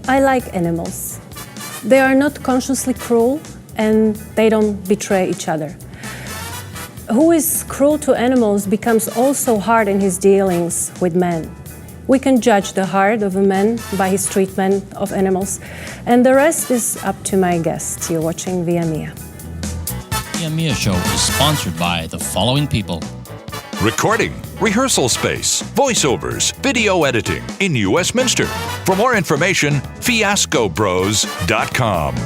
I like animals. They are not consciously cruel and they don't betray each other. Who is cruel to animals becomes also hard in his dealings with men. We can judge the heart of a man by his treatment of animals, and the rest is up to my guests. You're watching Via Mia. Via Mia Show is sponsored by the following people. Recording, rehearsal space, voiceovers, video editing in Westminster. For more information, fiascobros.com.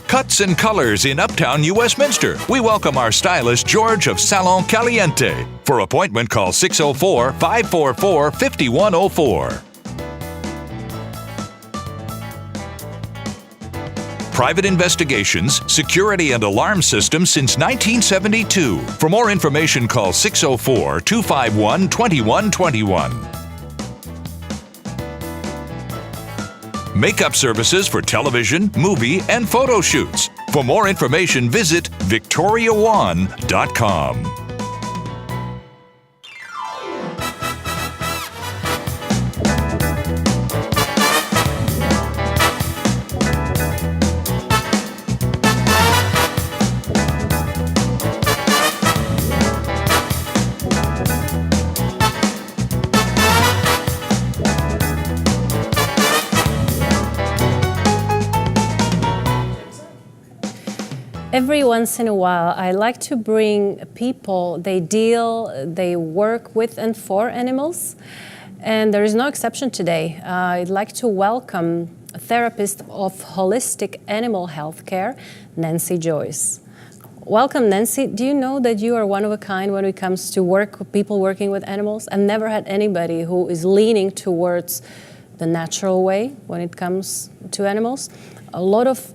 Cuts and colors in Uptown Westminster. We welcome our stylist George of Salon Caliente. For appointment, call 604-544-5104. Private investigations, security and alarm systems since 1972. For more information, call 604-251-2121. Makeup services for television, movie, and photo shoots. For more information, visit victoriawan.com. Every once in a while, I like to bring people, they work with and for animals, and there is no exception today. I'd like to welcome a therapist of holistic animal health care, Nancy Joyce. Welcome, Nancy. Do you know that you are one of a kind when it comes to people working with animals? I've never had anybody who is leaning towards the natural way when it comes to animals. A lot of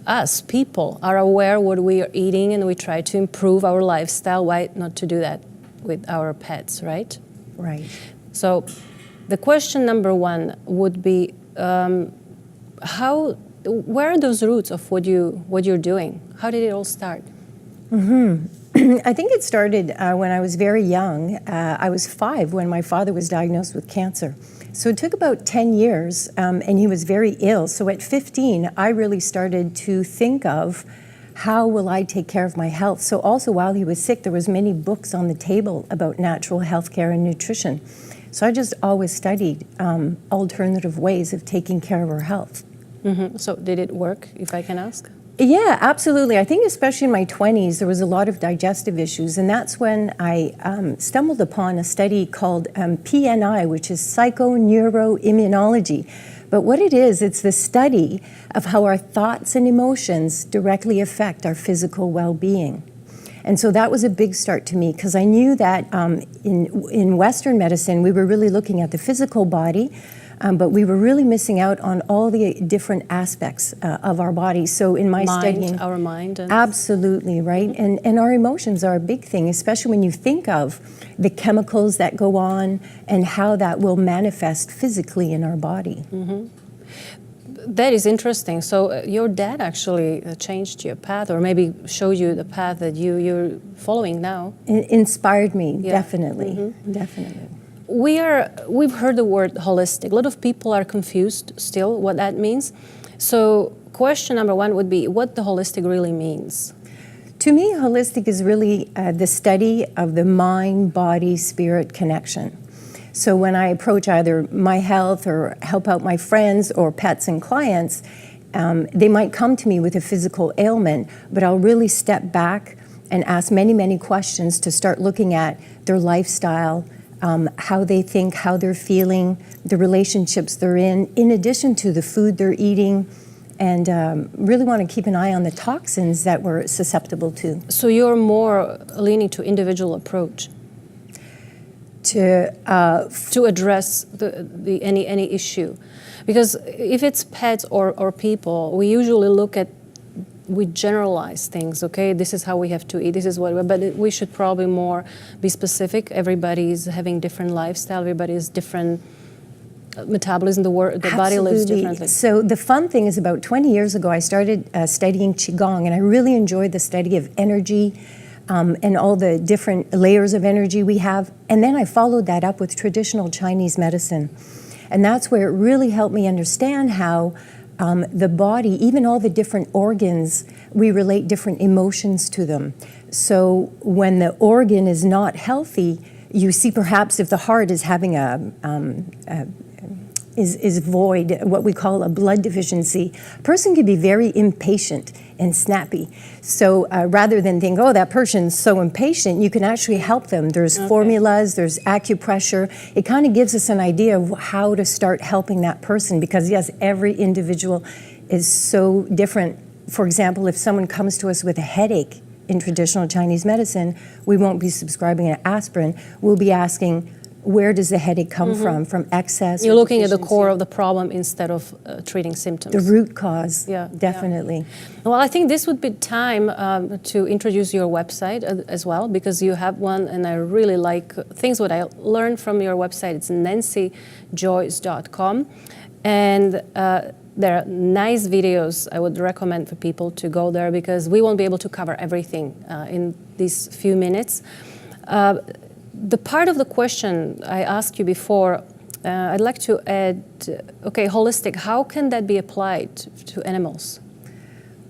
us people are aware what we are eating and we try to improve our lifestyle. Why not to do that with our pets, right? Right. So the question number one would be, where are those roots of what you're doing? How did it all start? I think it started when I was very young. I was 5 when my father was diagnosed with cancer. So it took about 10 years, and he was very ill. So at 15, I really started to think of how will I take care of my health. So also while he was sick, there was many books on the table about natural health care and nutrition. So I just always studied alternative ways of taking care of our health. Mm-hmm. So did it work, if I can ask? Yeah, absolutely. I think especially in my 20s, there was a lot of digestive issues, and that's when I stumbled upon a study called PNI, which is psychoneuroimmunology. But what it is, it's the study of how our thoughts and emotions directly affect our physical well-being. And so that was a big start to me, because I knew that in Western medicine, we were really looking at the physical body, but we were really missing out on all the different aspects of our body. So in my studying... Our mind. Absolutely, right? And our emotions are a big thing, especially when you think of the chemicals that go on and how that will manifest physically in our body. Mm-hmm. That is interesting. So your dad actually changed your path, or maybe showed you the path that you're following now. Inspired me, Yeah. Definitely, Mm-hmm. definitely. We've heard the word holistic. A lot of people are confused still what that means. So question number one would be what the holistic really means. To me, holistic is really the study of the mind-body-spirit connection. So when I approach either my health or help out my friends or pets and clients, they might come to me with a physical ailment, but I'll really step back and ask many, many questions to start looking at their lifestyle, how they think, how they're feeling, the relationships they're in addition to the food they're eating, and really want to keep an eye on the toxins that we're susceptible to. So you're more leaning to individual approach To address any issue, because if it's pets or people, we usually we generalize things. Okay, this is how we have to eat. This is what. But we should probably more be specific. Everybody's having different lifestyle. Everybody's different metabolism. The body lives differently. So the fun thing is, about 20 years ago, I started studying Qigong, and I really enjoyed the study of energy, and all the different layers of energy we have. And then I followed that up with traditional Chinese medicine. And that's where it really helped me understand how the body, even all the different organs, we relate different emotions to them. So when the organ is not healthy, you see perhaps if the heart is having is void, what we call a blood deficiency, a person can be very impatient and snappy. So rather than think, oh, that person's so impatient, you can actually help them. There's formulas, there's acupressure. It kind of gives us an idea of how to start helping that person, because yes, every individual is so different. For example, if someone comes to us with a headache in traditional Chinese medicine, we won't be prescribing an aspirin. We'll be asking, where does the headache come from? From excess? You're looking at the core of the problem instead of treating symptoms. The root cause, definitely. Yeah. Well, I think this would be time to introduce your website as well, because you have one, and I really like things what I learned from your website. It's nancyjoyce.com, and there are nice videos. I would recommend for people to go there, because we won't be able to cover everything in these few minutes. The part of the question I asked you before, I'd like to add, holistic, how can that be applied to animals?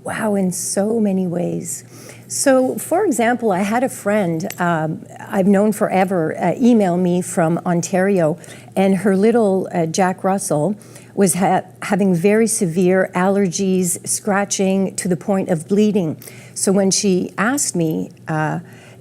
Wow, in so many ways. So, for example, I had a friend I've known forever email me from Ontario, and her little Jack Russell was having very severe allergies, scratching to the point of bleeding. So when she asked me,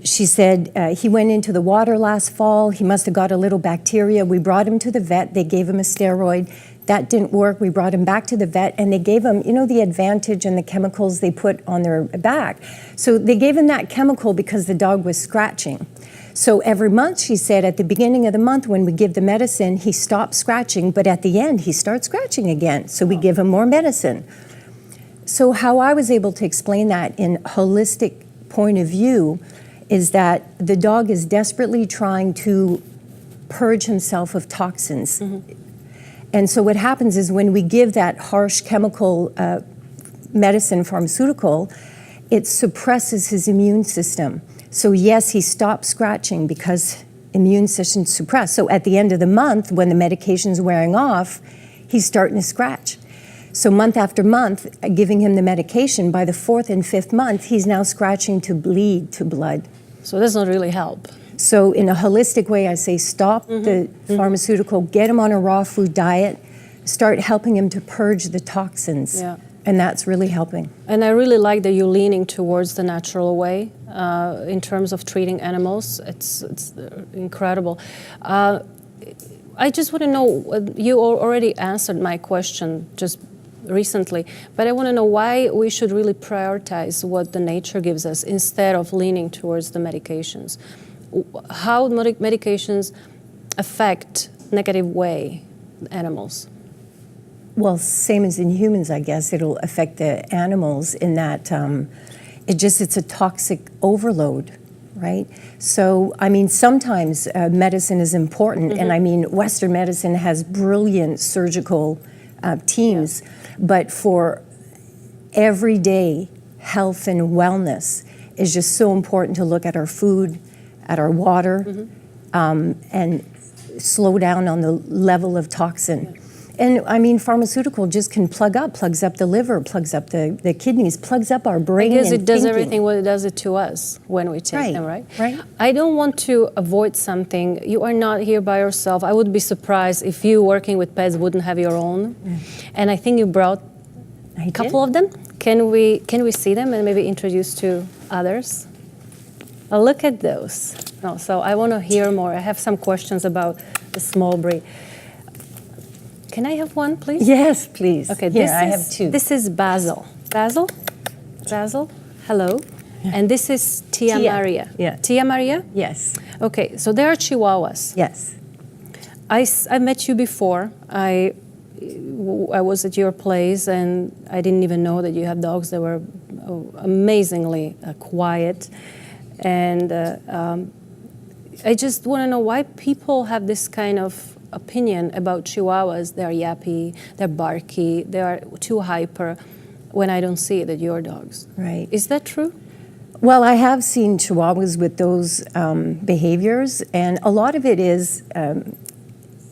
she said he went into the water last fall. He must have got a little bacteria. We brought him to the vet. They gave him a steroid. That didn't work. We brought him back to the vet, and they gave him, the Advantage and the chemicals they put on their back. So they gave him that chemical because the dog was scratching. So every month, she said, at the beginning of the month when we give the medicine, he stops scratching, but at the end, he starts scratching again. So we give him more medicine. So how I was able to explain that in holistic point of view is that the dog is desperately trying to purge himself of toxins. And so what happens is when we give that harsh chemical medicine, pharmaceutical, it suppresses his immune system. So yes, he stops scratching because immune system suppressed. So at the end of the month, when the medication's wearing off, he's starting to scratch. So month after month, giving him the medication, by the 4th and 5th month, he's now scratching to bleed to blood. So this doesn't really help. So in a holistic way, I say stop the pharmaceutical, get him on a raw food diet, start helping him to purge the toxins. Yeah. And that's really helping. And I really like that you're leaning towards the natural way in terms of treating animals. It's incredible. I just want to know, you already answered my question just recently, but I want to know why we should really prioritize what the nature gives us instead of leaning towards the medications. How medications affect negative way animals? Well, same as in humans, I guess. It'll affect the animals in that it's a toxic overload, right? So, I mean, sometimes medicine is important, and I mean, Western medicine has brilliant surgical teams, but for everyday health and wellness is just so important to look at our food, at our water, and slow down on the level of toxin. And I mean, pharmaceutical just can plugs up the liver, plugs up the kidneys, plugs up our brain. Because it does thinking. everything what it does it to us when we take them, right? Right. I don't want to avoid something. You are not here by yourself. I would be surprised if you working with pets wouldn't have your own. And I think you brought a couple of them. Can we see them and maybe introduce to others? Oh, look at those. No, so I want to hear more. I have some questions about the small breed. Can I have one, please? Yes, please. Okay, I have two. This is Basil. Basil, hello. Yeah. And this is Tia Maria. Yeah. Tia Maria? Yes. Okay, so they are Chihuahuas. Yes. I met you before. I was at your place, and I didn't even know that you had dogs that were amazingly quiet. And I just want to know why people have this kind of opinion about Chihuahuas. They're yappy, they're barky, they are too hyper, when I don't see it at your dogs. Right. Is that true? Well, I have seen Chihuahuas with those behaviors, and a lot of it is,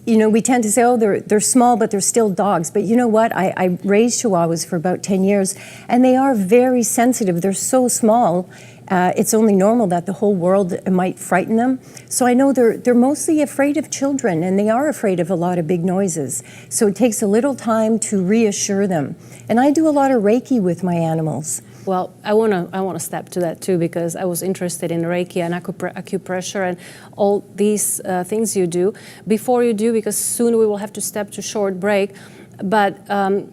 we tend to say, oh, they're small, but they're still dogs. But you know what? I raised Chihuahuas for about 10 years, and they are very sensitive. They're so small. It's only normal that the whole world might frighten them. So I know they're mostly afraid of children, and they are afraid of a lot of big noises. So it takes a little time to reassure them. And I do a lot of Reiki with my animals. Well, I wanna step to that too, because I was interested in Reiki and acupressure and all these things you do. Before you do, because soon we will have to step to short break. But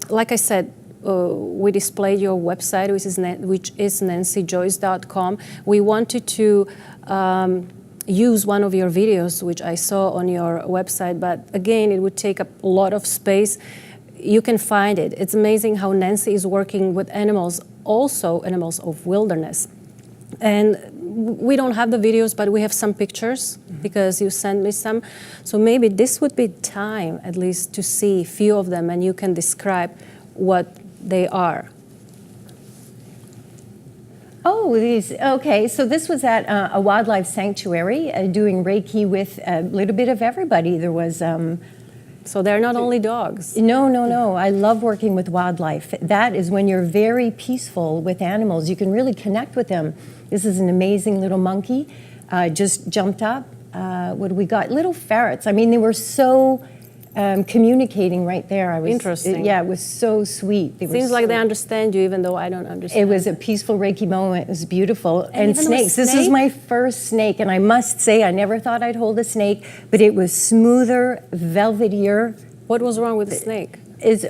like I said, we displayed your website, which is nancyjoyce.com. We wanted to use one of your videos, which I saw on your website, but again, it would take up a lot of space. You can find it. It's amazing how Nancy is working with animals, also animals of wilderness. And we don't have the videos, but we have some pictures because you sent me some. So maybe this would be time at least to see a few of them and you can describe what they are. Oh, these, okay. So this was at a wildlife sanctuary doing Reiki with a little bit of everybody. There was... So they're not only dogs. No. I love working with wildlife. That is when you're very peaceful with animals. You can really connect with them. This is an amazing little monkey. Just jumped up. What do we got? Little ferrets. I mean, they were so communicating right there. Interesting. It was so sweet. Seems like they understand you, even though I don't understand. It was a peaceful Reiki moment. It was beautiful. And snakes. Snake? This is my first snake, and I must say, I never thought I'd hold a snake, but it was smoother, velvetier. What was wrong with the snake?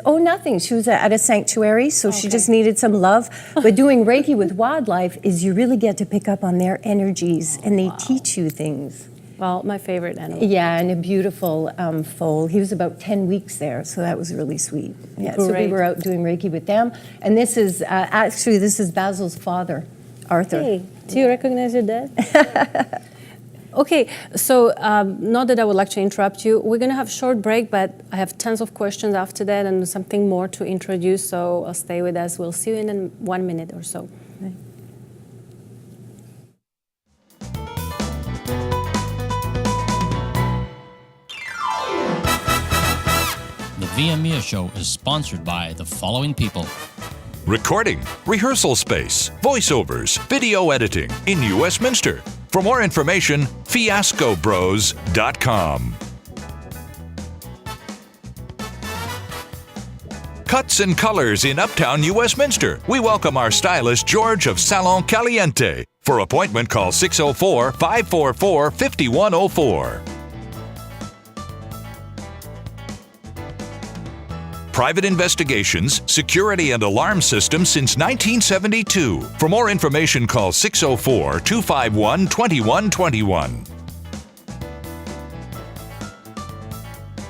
Nothing. She was at a sanctuary, so she just needed some love. But doing Reiki with wildlife is you really get to pick up on their energies, and they teach you things. Well, my favorite animal. Yeah, and a beautiful foal. He was about 10 weeks there, so that was really sweet. Yeah, so we were out doing Reiki with them. And this is, this is Basil's father, Arthur. Hey, do you recognize your dad? Okay, so not that I would like to interrupt you. We're going to have a short break, but I have tons of questions after that and something more to introduce, so stay with us. We'll see you in 1 minute or so. The VMEA Show is sponsored by the following people. Recording, rehearsal space, voiceovers, video editing in Westminster. For more information, fiascobros.com. Cuts and colors in Uptown Westminster. We welcome our stylist, George of Salon Caliente. For appointment, call 604-544-5104. Private investigations, security and alarm systems since 1972. For more information, call 604-251-2121.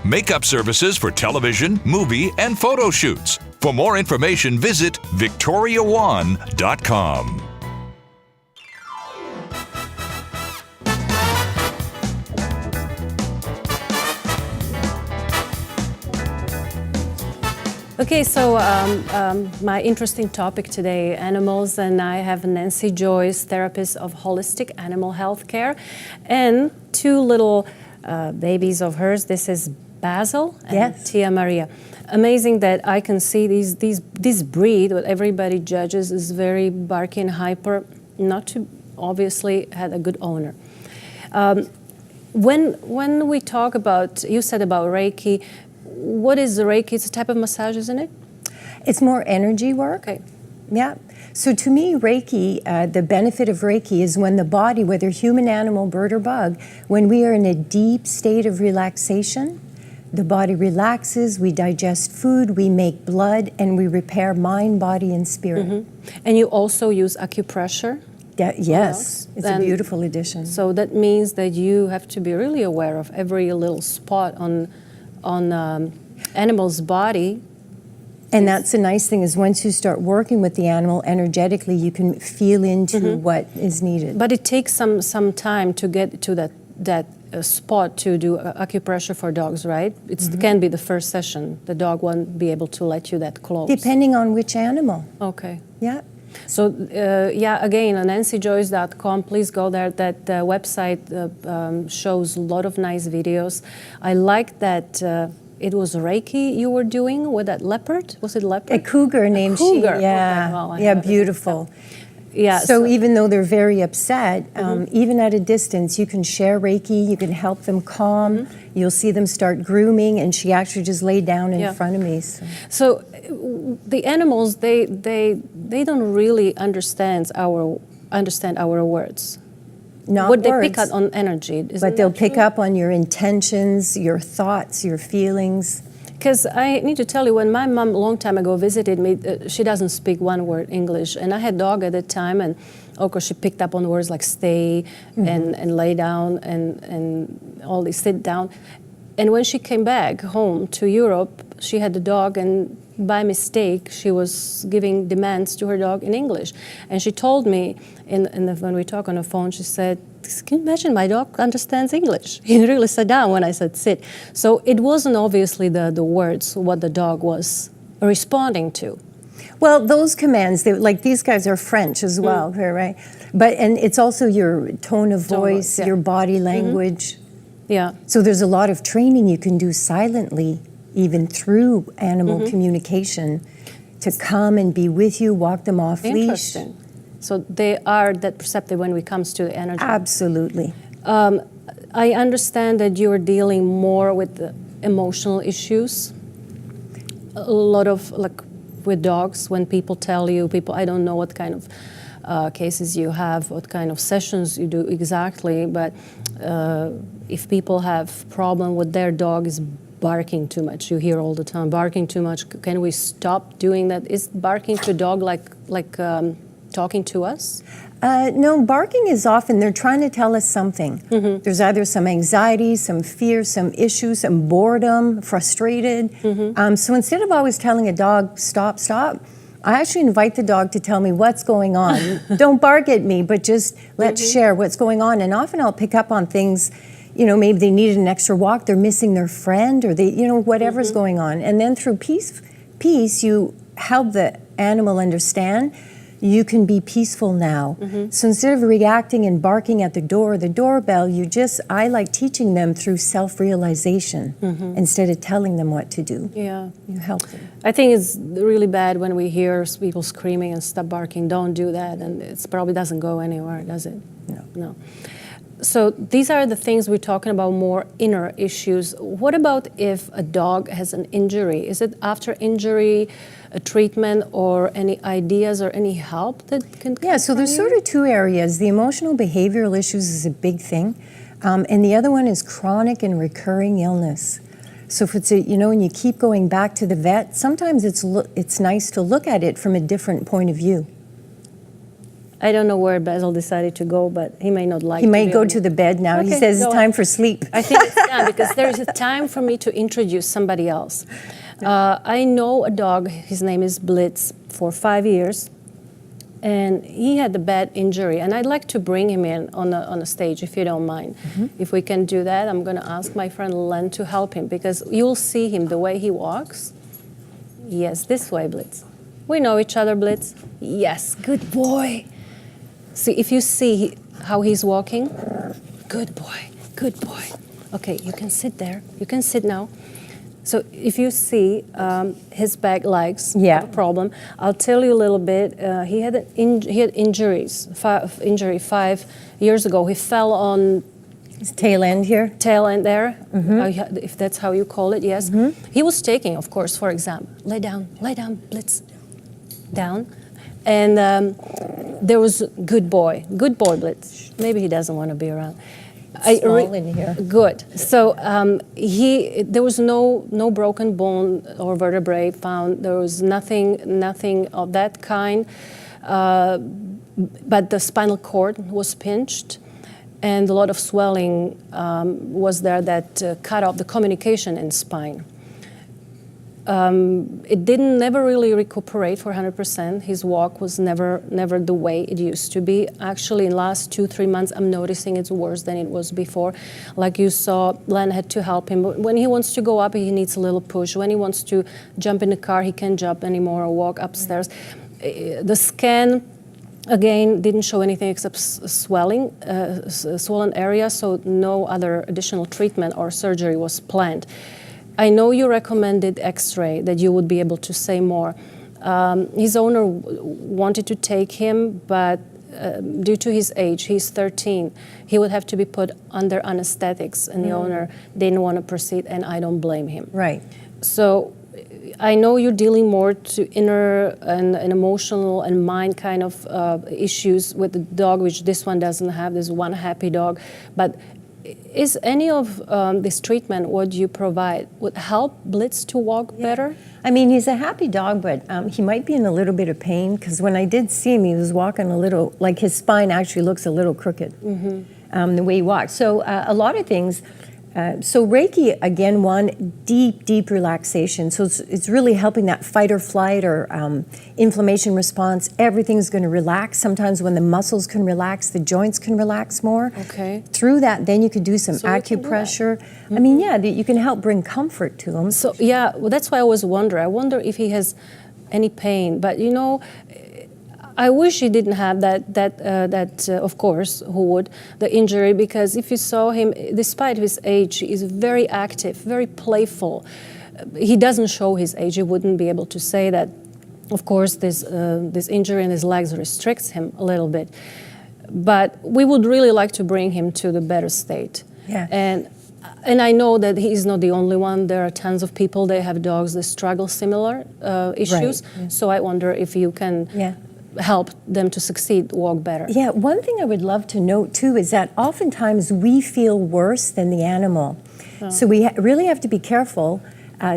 Makeup services for television, movie, and photo shoots. For more information, visit victoriawan.com. Okay, so my interesting topic today, animals, and I have Nancy Joyce, therapist of holistic animal health care, and two little babies of hers. This is Basil and Tia Maria. Amazing that I can see this breed, what everybody judges is very barky and hyper, not to obviously had a good owner. When we talk about, you said about Reiki, what is the Reiki? It's a type of massage, isn't it? It's more energy work. Okay. Yeah. So to me, Reiki, the benefit of Reiki is when the body, whether human, animal, bird, or bug, when we are in a deep state of relaxation, the body relaxes, we digest food, we make blood, and we repair mind, body, and spirit. Mm-hmm. And you also use acupressure? Yes, it's a beautiful addition. So that means that you have to be really aware of every little spot on animal's body. And that's the nice thing is once you start working with the animal energetically, you can feel into what is needed. But it takes some time to get to that spot to do acupressure for dogs, right? It can be the first session. The dog won't be able to let you that close. Depending on which animal. Okay. Yeah. So, yeah, again, on nancyjoyce.com, please go there. That website shows a lot of nice videos. I like that it was Reiki you were doing with that leopard. Was it leopard? A cougar named cougar. She. Yeah, Okay, well, yeah, beautiful. Yeah. So even though they're very upset, even at a distance, you can share Reiki, you can help them calm, you'll see them start grooming, and she actually just laid down in front of me. So the animals, they don't really understand our words. Not what words, they pick up on energy. but they'll pick up on your intentions, your thoughts, your feelings. Because I need to tell you, when my mom a long time ago visited me, she doesn't speak one word English, and I had a dog at the time, and of course she picked up on words like stay and lay down and all this, sit down. And when she came back home to Europe, she had the dog, and by mistake she was giving demands to her dog in English. And she told me, when we talk on the phone, she said, can you imagine, my dog understands English. He really sat down when I said sit. So it wasn't obviously the words, what the dog was responding to. Well, those commands, like these guys are French as well, right? And it's also your tone of voice, your body language. Yeah. So there's a lot of training you can do silently, even through animal communication, to come and be with you, walk them off leash. Interesting. So they are that perceptive when it comes to the energy. Absolutely. I understand that you're dealing more with the emotional issues. A lot of, like, with dogs, when people tell you, I don't know what kind of cases you have, what kind of sessions you do exactly, but if people have problem with their dog is barking too much, you hear all the time, barking too much, can we stop doing that? Is barking to a dog like talking to us? No, barking is often, they're trying to tell us something. There's either some anxiety, some fear, some issues, some boredom, frustrated. So instead of always telling a dog, stop, I actually invite the dog to tell me what's going on. Don't bark at me, but just let's share what's going on. And often I'll pick up on things, maybe they needed an extra walk, they're missing their friend, or they, whatever's going on. And then through peace, you help the animal understand you can be peaceful now. So instead of reacting and barking at the doorbell, I like teaching them through self-realization instead of telling them what to do. Yeah. You help them. I think it's really bad when we hear people screaming and stop barking. Don't do that, and it probably doesn't go anywhere, does it? No. So these are the things we're talking about, more inner issues. What about if a dog has an injury? Is it after injury, a treatment, or any ideas or any help that can come? Yeah, so there's sort of two areas. The emotional behavioral issues is a big thing, and the other one is chronic and recurring illness. So if it's when you keep going back to the vet, sometimes it's nice to look at it from a different point of view. I don't know where Basil decided to go, but he may not like He may go to the bed now. Okay, he says it's time for sleep. I think it's time, because there is a time for me to introduce somebody else. I know a dog, his name is Blitz, for 5 years, and he had a bad injury, and I'd like to bring him in on a stage, if you don't mind. If we can do that, I'm going to ask my friend Len to help him, because you'll see him, the way he walks. Yes, this way, Blitz. We know each other, Blitz. Yes, good boy. See, if you see how he's walking, good boy, good boy. Okay, you can sit there. You can sit now. So if you see his back legs, a problem. I'll tell you a little bit. He had injuries. 5 years ago. He fell on his tail end here. Tail end there, if that's how you call it. Yes. He was taking, of course, for example, lay down, Blitz, down. And there was good boy, Blitz. Maybe he doesn't want to be around. Small in here. Good. So there was no broken bone or vertebrae found. There was nothing of that kind. But the spinal cord was pinched, and a lot of swelling was there that cut off the communication in spine. It never really recuperate for 100%. His walk was never the way it used to be. Actually, in the last 2-3 months, I'm noticing it's worse than it was before. Like you saw, Len had to help him. But when he wants to go up, he needs a little push. When he wants to jump in the car, he can't jump anymore or walk upstairs. The scan Again, didn't show anything except swelling, swollen area, so no other additional treatment or surgery was planned. I know you recommended X-ray, that you would be able to say more. His owner wanted to take him, but due to his age, he's 13, he would have to be put under anesthetics, and the owner didn't want to proceed, and I don't blame him. Right. So I know you're dealing more to inner and emotional and mind kind of issues with the dog, which this one doesn't have. There's one happy dog. But is any of this treatment, what you provide, would help Blitz to walk better? I mean, he's a happy dog, but he might be in a little bit of pain, because when I did see him, he was walking a little, like his spine actually looks a little crooked, the way he walks. So a lot of things. So Reiki, again, one, deep relaxation. So it's really helping that fight or flight or inflammation response. Everything's going to relax. Sometimes when the muscles can relax, the joints can relax more. Okay. Through that, then you could do some acupressure. I mean, yeah, you can help bring comfort to them. So, yeah, well, that's why I was wondering. I wonder if he has any pain. But, you know, I wish he didn't have that of course, who would, the injury, because if you saw him, despite his age, he is very active, very playful. He doesn't show his age. You wouldn't be able to say that. Of course, this injury in his legs restricts him a little bit. But we would really like to bring him to the better state. Yeah. And I know that he is not the only one. There are tons of people, they have dogs that struggle similar issues. Right. Yeah. So I wonder if you can help them to succeed, walk better. Yeah, one thing I would love to note too is that oftentimes we feel worse than the animal. So we really have to be careful.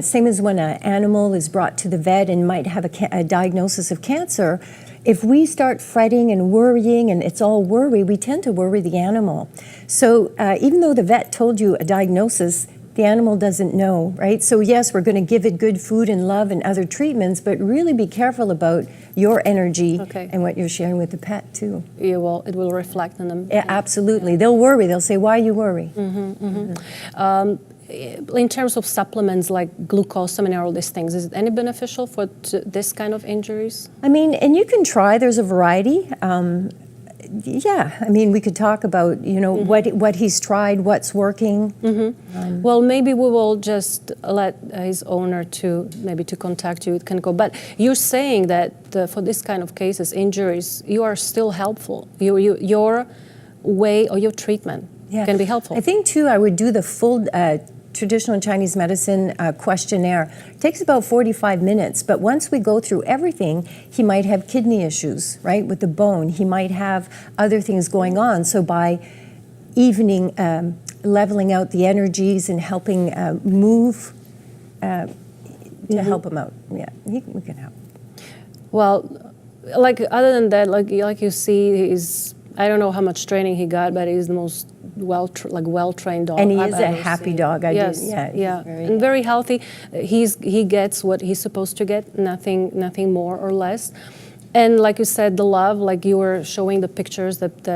Same as when an animal is brought to the vet and might have a diagnosis of cancer. If we start fretting and worrying and it's all worry, we tend to worry the animal. So even though the vet told you a diagnosis, the animal doesn't know, right? So yes, we're going to give it good food and love and other treatments, but really be careful about your energy and what you're sharing with the pet too. Yeah, well, it will reflect on them. Yeah, absolutely. They'll worry. They'll say, why you worry? In terms of supplements like glucosamine and all these things, is it any beneficial for this kind of injuries? I mean, and you can try. There's a variety. Yeah, I mean, we could talk about, you know, what he's tried, what's working. Well, maybe we will just let his owner to contact you. It can go. But you're saying that for this kind of cases, injuries, you are still helpful. Your way or your treatment can be helpful. I think too, I would do the full traditional Chinese medicine questionnaire. It takes about 45 minutes, but once we go through everything, he might have kidney issues, right, with the bone. He might have other things going on. So by evening, leveling out the energies and helping move to help him out. Yeah, we can help. Well, like other than that, like you see, he's, I don't know how much training he got, but he's the most well-trained dog. And he I've is a ever happy seen. dog. Yes, and very healthy. He gets what he's supposed to get, nothing more or less. And like you said, the love, like you were showing the pictures that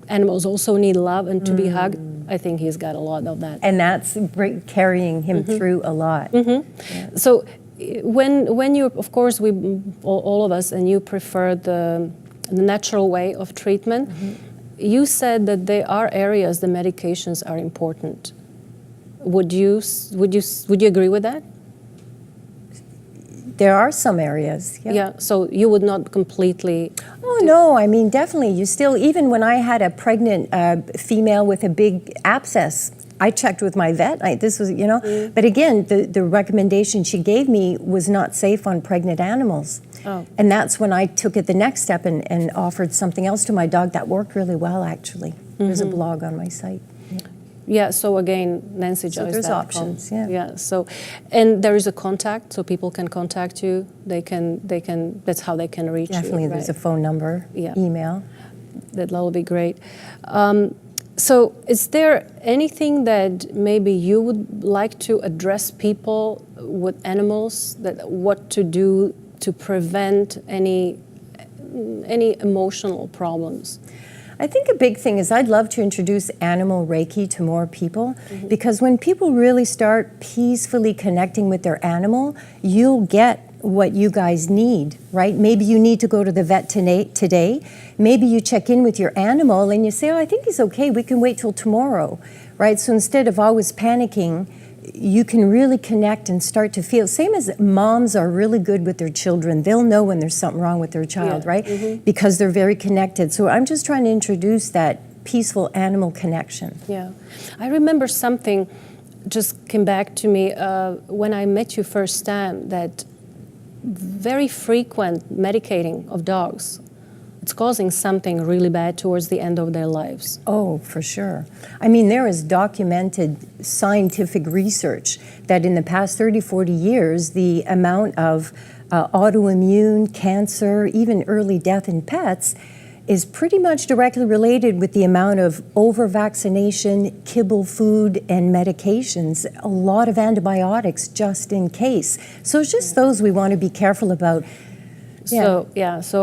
animals also need love and to be hugged. I think he's got a lot of that. And that's carrying him through a lot. Yeah. So when you, of course, we all of us, and you prefer the natural way of treatment. You said that there are areas the medications are important. Would you agree with that? There are some areas. Yeah. So you would not completely. Oh no! I mean, definitely. You still, even when I had a pregnant female with a big abscess, I checked with my vet. This was, you know. But again, the recommendation she gave me was not safe on pregnant animals. Oh. And that's when I took it the next step and offered something else to my dog that worked really well, actually. There's a blog on my site. Yeah, so again, Nancy Joyce. So there's options, Yeah, so, and there is a contact, so people can contact you. They can, that's how they can reach you. Definitely, there's a phone number, email. That will be great. So is there anything that maybe you would like to address people with animals, that what to do to prevent any emotional problems? I think a big thing is I'd love to introduce animal Reiki to more people, because when people really start peacefully connecting with their animal, you'll get what you guys need, right? Maybe you need to go to the vet today. Maybe you check in with your animal and you say, oh, I think he's okay, we can wait till tomorrow, right? So instead of always panicking, you can really connect and start to feel. Same as moms are really good with their children. They'll know when there's something wrong with their child, right? Mm-hmm. Because they're very connected. So I'm just trying to introduce that peaceful animal connection. Yeah. I remember something just came back to me when I met you first time, that very frequent medicating of dogs, it's causing something really bad towards the end of their lives. Oh, for sure. I mean, there is documented scientific research that in the past 30, 40 years, the amount of autoimmune, cancer, even early death in pets is pretty much directly related with the amount of over-vaccination, kibble food, and medications, a lot of antibiotics just in case. So it's just those we want to be careful about. So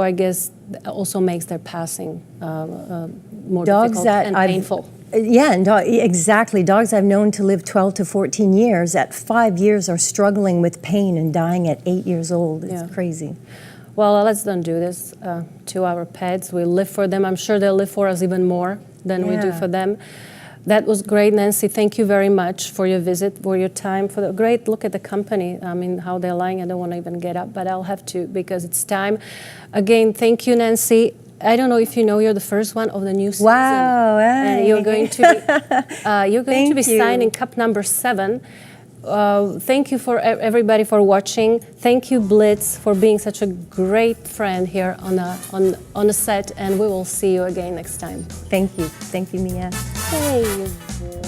I guess also makes their passing more dogs difficult that and painful. Yeah, and exactly. Dogs I've known to live 12 to 14 years, at 5 years are struggling with pain and dying at 8 years old. It's crazy. Well, let's don't do this to our pets. We live for them. I'm sure they'll live for us even more than we do for them. That was great, Nancy. Thank you very much for your visit, for your time, for the great look at the company. I mean, how they're lying. I don't want to even get up, but I'll have to because it's time. Again, thank you, Nancy. I don't know if you know, you're the first one of the new season. Wow! And you're going to be signing cup number 7. Thank you for everybody for watching. Thank you, Blitz, for being such a great friend here on the set, and we will see you again next time. Thank you, Mia. Hey.